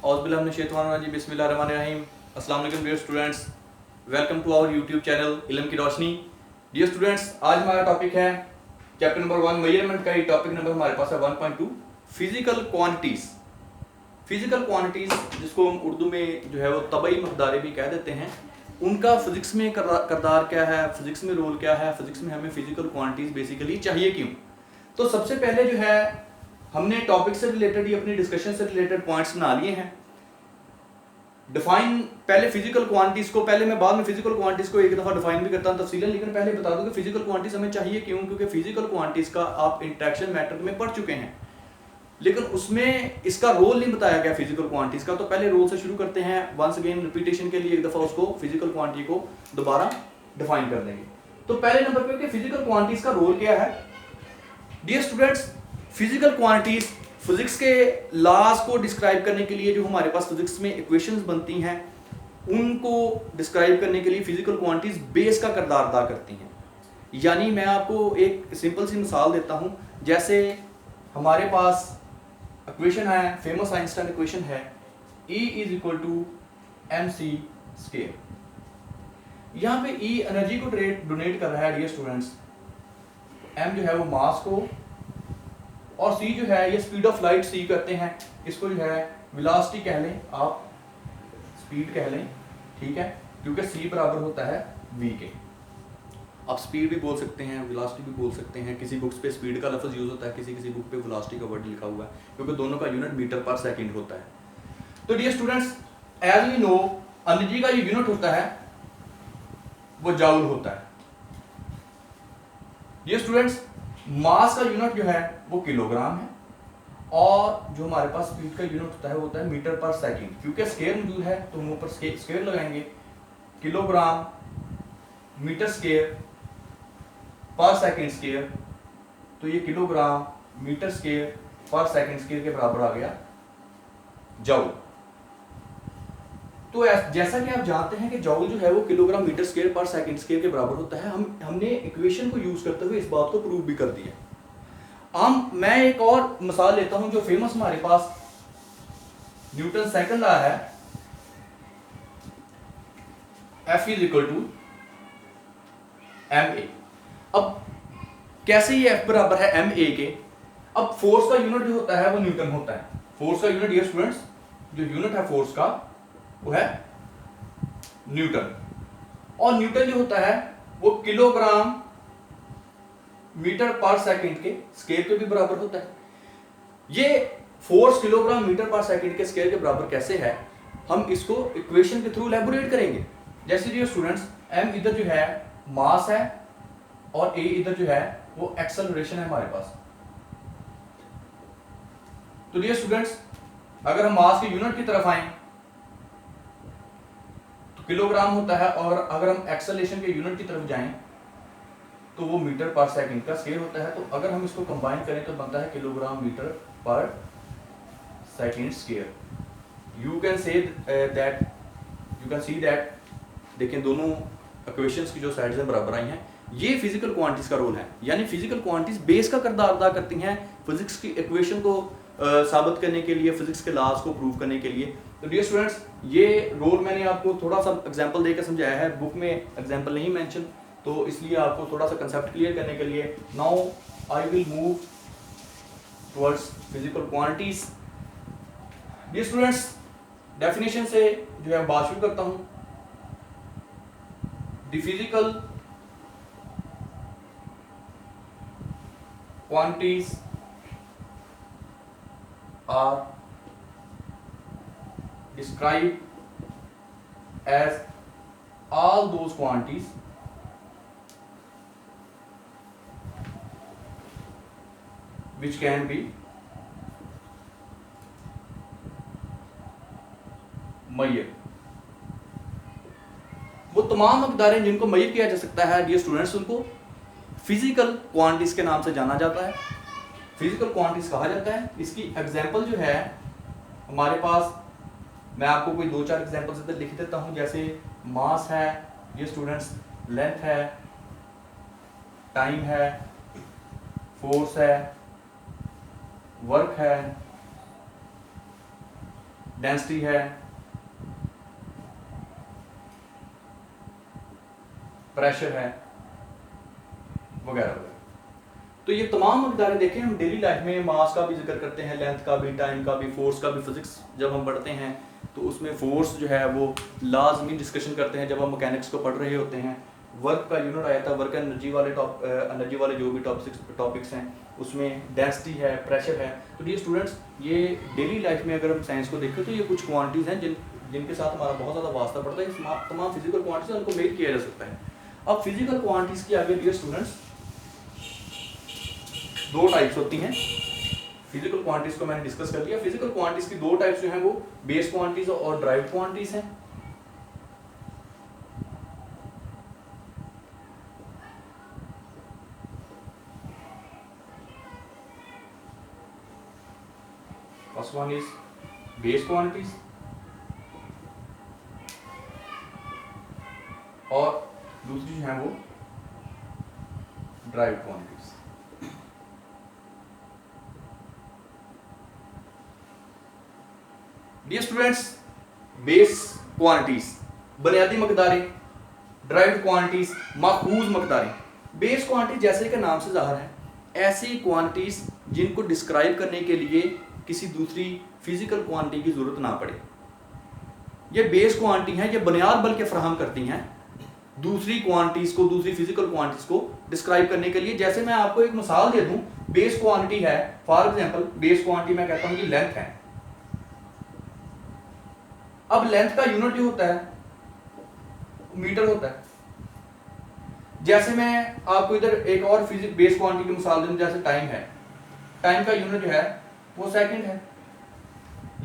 औज़ुबिल्लाहि बिस्मिल्लाहिर्रहमानिर्रहीम। अस्सलाम वालेकुम dear students, welcome to our YouTube channel इल्म की रोशनी। डियर स्टूडेंट्स, आज हमारा टॉपिक है चैप्टर नंबर 1 मेजरमेंट का। ये टॉपिक नंबर हमारे पास है 1.2 फिजिकल क्वांटिटीज। फिजिकल क्वांटिटीज जिसको हम उर्दू में जो है वो तबई मकदारें भी कह देते हैं, उनका फिजिक्स में करदार क्या है, फिजिक्स में रोल क्या है, फिजिक्स में हमें फिजिकल क्वांटिटीज बेसिकली चाहिए क्यों। तो सबसे पहले जो है हमने टॉपिक से रिलेटेड ही अपनी डिस्कशन से रिलेटेड पॉइंट्स बना लिए हैं। डिफाइन पहले फिजिकल क्वांटिटीज को, पहले मैं बाद में फिजिकल क्वांटिटीज को एक दफा डिफाइन भी करता हूं तफसीलन, लेकिन पहले बता दूं कि फिजिकल क्वांटिटीज हमें चाहिए क्यों। क्योंकि फिजिकल क्वांटिटीज का आप इंटरेक्शन मैटर में पढ़ चुके हैं, लेकिन उसमें इसका रोल नहीं बताया गया फिजिकल क्वांटिटीज का। तो पहले रोल से शुरू करते हैं, वंस अगेन रिपीटेशन के लिए एक दफा उसको फिजिकल क्वांटिटी को दोबारा डिफाइन कर देंगे। तो पहले नंबर पे फिजिकल क्वांटिटीज का रोल क्या है। Dear students, physical quantities physics के लॉज को डिस्क्राइब करने के लिए जो हमारे पास फिजिक्स में इक्वेशंस बनती हैं, उनको डिस्क्राइब करने के लिए फिजिकल क्वांटिटीज बेस का किरदार अदा करती हैं। यानी मैं आपको एक सिंपल सी मिसाल देता हूं। जैसे हमारे पास इक्वेशन है, फेमस आइंस्टाइन इक्वेशन है, E = mc स्क्वायर। यहां पे E एनर्जी को डोनेट कर रहा है डियर स्टूडेंट्स, m जो है वो मास को, और c जो है ये स्पीड ऑफ लाइट c करते हैं, इसको जो है वेलोसिटी कह लें, आप स्पीड कह लें, ठीक है, क्योंकि c बराबर होता है v के। आप स्पीड भी बोल सकते हैं, वेलोसिटी भी बोल सकते हैं। किसी बुक्स पे स्पीड का लफ्ज़ यूज होता है, किसी बुक पे वेलोसिटी का वर्ड लिखा हुआ है, क्योंकि दोनों का यूनिट मीटर पर सेकंड होता है। तो dear students, as we know energy का जो यूनिट होता है वो जाउल होता है। डियर स्टूडेंट्स, मास का यूनिट जो है वो किलोग्राम है, और जो हमारे पास स्पीड का यूनिट होता है वो होता है मीटर पर सेकंड। क्योंकि स्केयर मौजूद है तो मुंह पर स्केयर लगाएंगे, किलोग्राम मीटर स्केयर पर सेकंड स्केयर, तो ये किलोग्राम मीटर स्केयर पर सेकंड स्केयर के बराबर आ गया जॉउल। तो जैसा कि आप जानते हैं कि जॉउल जो है वो किलोग्राम मीटर स्केयर पर सेकंड स्केयर के बराबर होता है। हमने इक्वेशन को यूज करते हुए इस बात को प्रूव भी कर दिया। मैं एक और मिसाल लेता हूं जो फेमस हमारे पास न्यूटन सेकंड लॉ है, F = ma। अब कैसे ये F बराबर है ma के। अब फोर्स का यूनिट जो होता है वो न्यूटन होता है। फोर्स का यूनिट डियर स्टूडेंट्स, जो यूनिट है फोर्स का वो है न्यूटन, और न्यूटन जो होता है वो किलोग्राम मीटर पर सेकंड के स्केल के भी बराबर होता है। ये फोर्स किलोग्राम मीटर पर सेकंड के स्केल के बराबर कैसे है, हम इसको इक्वेशन के थ्रू इलैबोरेट करेंगे। जैसे डियर स्टूडेंट्स, m इधर जो है मास है, और a इधर जो है वो एक्सेलरेशन है हमारे पास। तो डियर स्टूडेंट्स, अगर हम मास के यूनिट की तरफ आए तो किलोग्राम होता है, और अगर हम एक्सेलरेशन के यूनिट की तरफ जाएं तो वो मीटर पर सेकंड का स्केल होता है। तो अगर हम इसको कंबाइन करें तो बनता है किलोग्राम मीटर पर second square. You can see that देखिए दोनों इक्वेशंस की जो साइड्स हैं बराबर आई हैं। ये फिजिकल क्वांटिटीज का रोल है, यानी फिजिकल क्वांटिटीज बेस का किरदार अदा करती हैं फिजिक्स की इक्वेशन को साबित करने के लिए, फिजिक्स के लॉज को प्रूव करने के लिए। तो डियर स्टूडेंट्स, ये रोल मैंने आपको थोड़ा सा एग्जांपल देकर समझाया है, बुक में एग्जांपल नहीं मेंशन, तो इसलिए आपको थोड़ा सा कंसेप्ट क्लियर करने के लिए now I will move towards physical quantities. Dear students, definition से जो है बात शुरू करता हूं। The physical quantities are described as all those quantities which can be measured। वो तमाम मकदारें जिनको मेजर किया जा सकता है डियर स्टूडेंट्स, उनको फिजिकल क्वांटिटीज के नाम से जाना जाता है, फिजिकल क्वांटिटीज कहा जाता है। इसकी एग्जांपल जो है हमारे पास, मैं आपको कोई 2-4 एग्जांपल्स इधर लिख देता हूं। जैसे मास है डियर स्टूडेंट्स, लेंथ है, टाइम है, फोर्स है, वर्क है, डेंसिटी है, प्रेशर है, वगैरह वगैरह। तो ये तमाम मकदारें देखें हम डेली लाइफ में मास का भी जिक्र करते हैं, लेंथ का भी, टाइम का भी, फोर्स का भी। फिजिक्स जब हम पढ़ते हैं तो उसमें फोर्स जो है वो लाजमी डिस्कशन करते हैं जब हम मैकेनिक्स को पढ़ रहे होते हैं। वर्क का यूनिट आया था, वर्क एनर्जी वाले जो भी टॉपिक्स हैं उसमें डेंसिटी है, प्रेशर है। तो ये स्टूडेंट्स, ये डेली लाइफ में अगर हम साइंस को देखें तो ये कुछ क्वांटिटीज़ हैं जिनके साथ हमारा बहुत ज़्यादा वास्ता पड़ता है। इस तमाम फिजिकल क्वांटिटीज उनको मेजर किया जा सकता है। अब फिजिकल क्वांटिटीज की आगे डियर स्टूडेंट्स दो टाइप्स होती हैं। फिजिकल क्वांटिटीज को मैंने डिस्कस कर लिया। फिजिकल क्वांटिटीज की दो टाइप्स जो हैं वो बेस क्वांटिटीज और ड्राइव्ड क्वांटिटीज हैं। First one is base quantities और दूसरी जो है वो derived quantities. Dear students, base quantities बुनियादी मकदारें, ड्राइव्ड क्वांटिटीज माखूज मकदारें। बेस क्वांटिटीज जैसे कि नाम से ज़ाहिर है, ऐसी क्वांटिटीज जिनको डिस्क्राइब करने के लिए किसी दूसरी फिजिकल क्वांटिटी की जरूरत ना पड़े। ये बेस क्वांटिटी हैं, ये बुनियाद बल के फराहम करती हैं दूसरी क्वांटिटीज को, दूसरी फिजिकल क्वांटिटीज को डिस्क्राइब करने के लिए। जैसे मैं आपको एक मिसाल दे दूं, बेस क्वांटिटी है, फॉर एग्जांपल बेस क्वांटिटी मैं कहता हूं कि लेंथ है। अब लेंथ का यूनिट जो होता है मीटर होता है। जैसे मैं आपको इधर एक और फिजिक बेस क्वांटिटी की मिसाल दूं, जैसे टाइम है, टाइम का यूनिट जो है वो सेकंड है।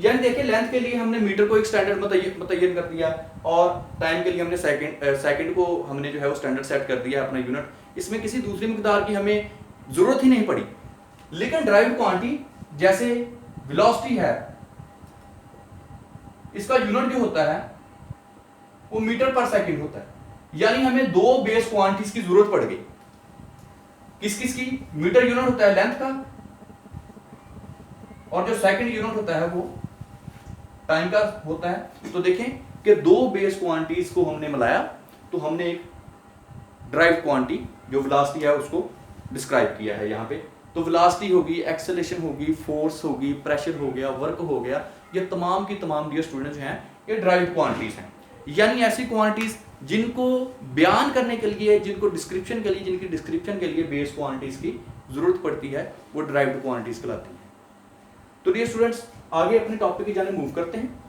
यानी देखिए लेंथ के लिए हमने मीटर को एक स्टैंडर्ड मुतय्यन कर दिया और टाइम के लिए हमने सेकंड को हमने जो है वो स्टैंडर्ड सेट कर दिया अपना यूनिट। इसमें किसी दूसरी मिकदार की हमें जरूरत ही नहीं पड़ी। लेकिन ड्राइव्ड क्वांटिटी जैसे वेलोसिटी है, इसका यूनिट जो होता है वो मीटर पर सेकंड होता है। यानी हमें दो बेस क्वांटिटीज की जरूरत पड़ गई। किस किस की? मीटर यूनिट होता है लेंथ का और जो सेकंड यूनिट होता है वो टाइम का होता है। तो देखें कि दो बेस क्वांटिटीज को हमने मिलाया तो हमने एक ड्राइव्ड क्वांटिटी जो वेलोसिटी है उसको डिस्क्राइब किया है यहाँ पे। तो वेलोसिटी होगी, एक्सेलरेशन होगी, फोर्स होगी, प्रेशर हो गया, वर्क हो गया, ये तमाम की तमाम डियर स्टूडेंट्स हैं ये ड्राइव्ड क्वांटिटीज हैं। यानी ऐसी क्वांटिटीज जिनको बयान करने के लिए, जिनको डिस्क्रिप्शन के लिए, जिनकी डिस्क्रिप्शन के लिए बेस क्वांटिटीज की जरूरत पड़ती है वो ड्राइव्ड क्वांटिटीज कहलाती है। तो डियर स्टूडेंट्स, आगे अपने टॉपिक की जाने मूव करते हैं।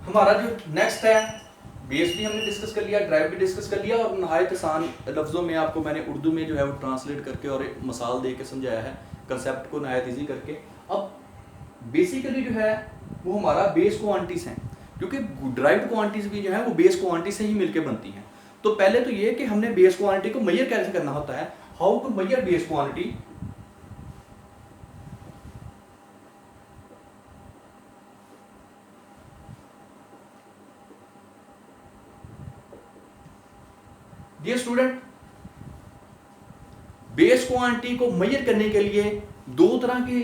हमारा जो नेक्स्ट है, बेस भी हमने डिस्कस कर लिया, ड्राइव भी डिस्कस कर लिया और नहायत आसान लफ्ज़ों में आपको मैंने उर्दू में जो है वो ट्रांसलेट करके और एक मिसाल दे के समझाया है, कंसेप्ट को नहायत ईजी करके। अब बेसिकली जो है वो हमारा बेस क्वांटिटीज हैं, क्योंकि ड्राइव्ड क्वांटिटीज भी जो है वो बेस क्वांटिटी से ही मिलकर बनती हैं। तो पहले तो ये कि हमने बेस क्वांटिटी को मेजर कैसे करना होता है, how to measure base quantity. Dear student, base quantity को मेजर करने के लिए दो तरह की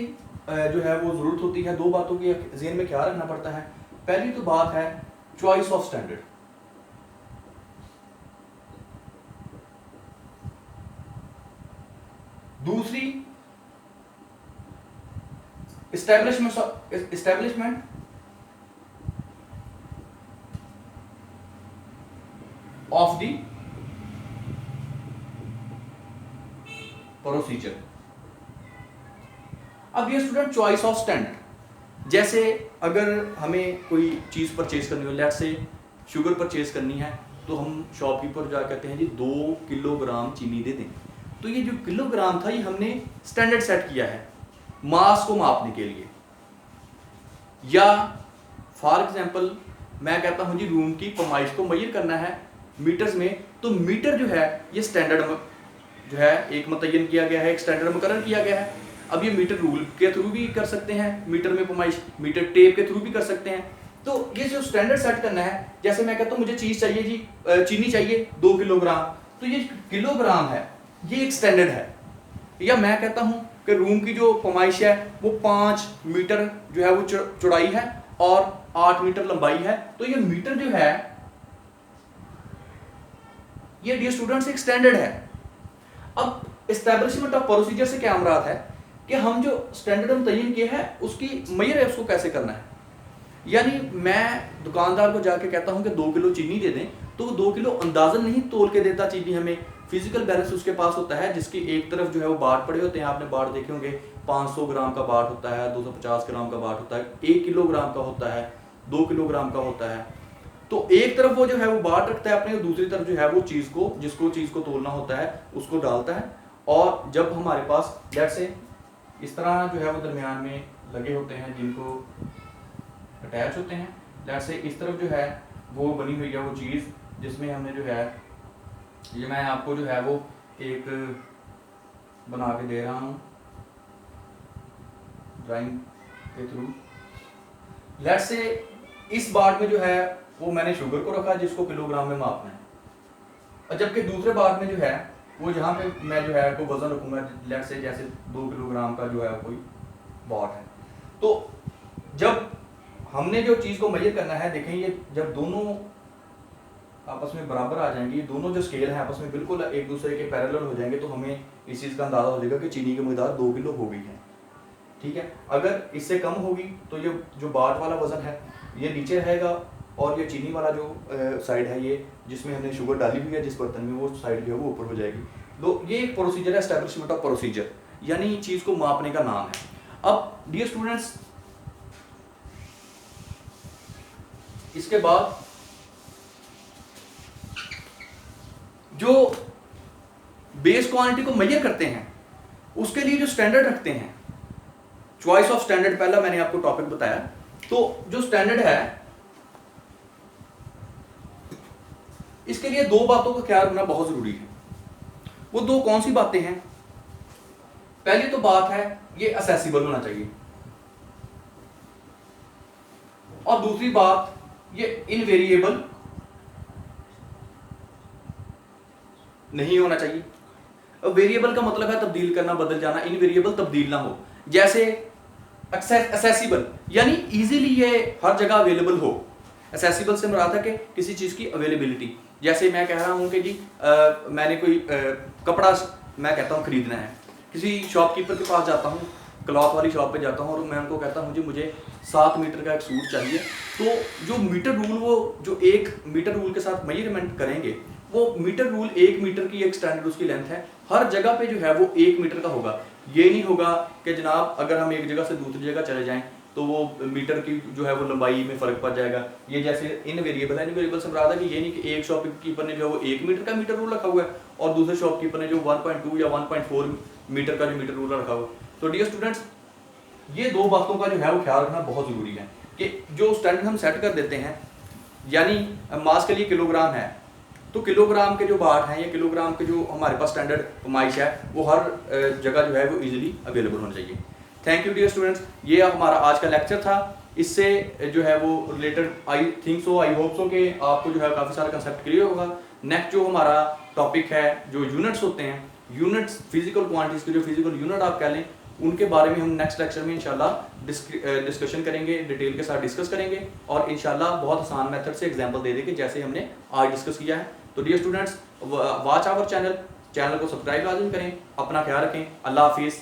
जो है वो जरूरत होती है, दो बातों की ज़हन में ख्याल रखना पड़ता है। पहली तो बात है चॉइस ऑफ स्टैंडर्ड। दूसरी एस्टेब्लिशमेंट ऑफ द प्रोसीजर। अब ये स्टूडेंट चॉइस ऑफ स्टैंडर्ड, जैसे अगर हमें कोई चीज़ परचेज करनी हो, लेट्स से शुगर परचेज करनी है, तो हम शॉपकीपर जा कहते हैं जी 2 किलोग्राम चीनी दे दें। तो ये जो किलोग्राम था ये हमने स्टैंडर्ड सेट किया है मास को मापने के लिए। या फॉर एग्जांपल मैं कहता हूँ जी रूम की पैमाइश को मेजर करना है मीटर्स में, तो मीटर जो है ये स्टैंडर्ड जो है एक मुतय्यन किया गया है, एक स्टैंडर्ड मुकर्रर किया गया है। अब ये मीटर रूल के थ्रू भी कर सकते हैं, मीटर में पैमाइश मीटर टेप के थ्रू भी कर सकते हैं। तो ये जो स्टैंडर्ड सेट करना है, जैसे मैं कहता हूँ मुझे चीज़ चाहिए जी, चीनी चाहिए 2 किलोग्राम, तो ये किलोग्राम है, ये एक स्टैंडर्ड है। या मैं कहता हूँ कि रूम की जो पैमाइश है वो 5 मीटर जो है वो चौड़ाई है और 8 मीटर लंबाई है, तो ये मीटर जो है ये डियर स्टूडेंट्स एक स्टैंडर्ड है। अब एस्टैब्लिशमेंट ऑफ प्रोसीजर से क्या मुराद है कि हम जो स्टैंडर्ड मुतय्यन किया है उसकी मेजर है उसको कैसे करना है। यानी मैं दुकानदार को जाके कहता हूं कि 2 किलो चीनी दे दें, तो वो 2 किलो अंदाजन नहीं तोल के देता चीनी हमें, फिजिकल बैलेंस उसके पास होता है जिसकी एक तरफ जो है वो बाट पड़े होते हैं, आपने बाट देखे होंगे, 500 ग्राम का बाट होता है, 250 ग्राम का बाट होता है, 1 किलोग्राम का होता है, 2 किलोग्राम का होता है। तो एक तरफ वो जो है वो बाट रखता है अपने, दूसरी तरफ जो है वो चीज़ को, जिसको चीज़ को तोलना होता है उसको डालता है। और जब हमारे पास जैसे इस तरह जो है वो दरमियान में लगे होते हैं जिनको अटैच होते हैं, जैसे इस तरफ जो है वो बनी हुई है वो चीज़ जिसमें हमने जो है, ये मैं आपको जो है वो एक बना के दे रहा हूँ ड्राइंग के थ्रू। लेट्स से इस बाट में जो है वो मैंने शुगर को रखा जिसको किलोग्राम में मापना है, और जबकि दूसरे बाट में जो है वो जहाँ पे मैं जो है वो वजन रखूँगा, लेट्स से जैसे 2 किलोग्राम का जो है कोई बाट है। तो जब हमने जो चीज़ को मेजर करना है, देखें ये जब दोनों आपस में बराबर आ जाएंगे, दोनों जो स्केल हैं आपस में बिल्कुल एक दूसरे के पैरेलल हो जाएंगे, तो हमें इस चीज़ का अंदाज़ा हो जाएगा कि चीनी की मकदार 2 किलो हो गई है। ठीक है, अगर इससे कम होगी तो ये जो बाट वाला वज़न है ये नीचे रहेगा, और ये चीनी वाला जो साइड है ये जिसमें हमने शुगर डाली हुई है जिस बर्तन में, वो साइड जो है वो ऊपर हो जाएगी। तो ये एक प्रोसीजर है, एस्टैब्लिशमेंट ऑफ प्रोसीजर, यानी चीज़ को मापने का नाम है। अब डियर स्टूडेंट्स इसके बाद जो बेस क्वांटिटी को मेजर करते हैं उसके लिए जो स्टैंडर्ड रखते हैं, चॉइस ऑफ स्टैंडर्ड पहला मैंने आपको टॉपिक बताया। तो जो स्टैंडर्ड है इसके लिए 2 बातों का ख्याल रखना बहुत जरूरी है। वो 2 कौन सी बातें हैं? पहली तो बात है ये असेसिबल होना चाहिए, और दूसरी बात ये इनवेरिएबल नहीं होना चाहिए। अब वेरिएबल का मतलब है तब्दील करना, बदल जाना, इनवेरिएबल तब्दील ना हो। जैसे असेसिबल यानी इजीली ये हर जगह अवेलेबल हो। असेसिबल से मुराद है कि किसी चीज़ की अवेलेबिलिटी, जैसे मैं कह रहा हूँ कि जी मैंने कोई कपड़ा मैं कहता हूँ खरीदना है, किसी शॉपकीपर के पास जाता हूँ, क्लॉथ वाली शॉप पे जाता हूँ और मैं उनको कहता हूँ जी मुझे 7 मीटर का एक सूट चाहिए। तो जो मीटर रूल, वो जो 1 मीटर रूल के साथ मेजरमेंट करेंगे, वो मीटर रूल 1 मीटर की एक स्टैंडर्ड उसकी लेंथ है, हर जगह पे जो है वो 1 मीटर का होगा। ये नहीं होगा कि जनाब अगर हम एक जगह से दूसरी जगह चले जाएं तो वो मीटर की जो है वो लंबाई में फ़र्क पड़ जाएगा। ये जैसे इनवेरिएबल है, इनवेरिएबल से मुराद है कि ये नहीं कि एक शॉपकीपर ने जो है वो 1 मीटर का मीटर रूल रखा हुआ है और दूसरे शॉपकीपर ने जो 1.2 या 1.4 मीटर का जो मीटर रूल रखा हुआ है। तो डियर स्टूडेंट्स ये 2 बातों का जो है वो ख्याल रखना बहुत ज़रूरी है कि जो स्टैंडर्ड हम सेट कर देते हैं, यानी मास के लिए किलोग्राम है, तो किलोग्राम के जो बाट हैं या किलोग्राम के जो हमारे पास स्टैंडर्ड पैमाइश है वो हर जगह जो है वो इजीली अवेलेबल होना चाहिए। थैंक यू डियर स्टूडेंट्स, ये हमारा आज का लेक्चर था। इससे जो है वो related I think so, I hope so कि आपको जो है काफ़ी सारा कंसेप्ट क्लियर होगा। नेक्स्ट जो हमारा टॉपिक है जो यूनिट्स होते हैं, यूनिट्स फिजिकल क्वांटिटीज़ के जो फिजिकल यूनिट आप कह लें, उनके बारे में हम नेक्स्ट लेक्चर में इंशाल्लाह डिस्कशन करेंगे, डिटेल के साथ डिस्कस करेंगे और इंशाल्लाह बहुत आसान मेथड से एग्जांपल दे देंगे जैसे हमने आज डिस्कस किया है। तो dear students watch our channel को सब्सक्राइब लाजिम करें, अपना ख्याल रखें। अल्लाह हाफिज़।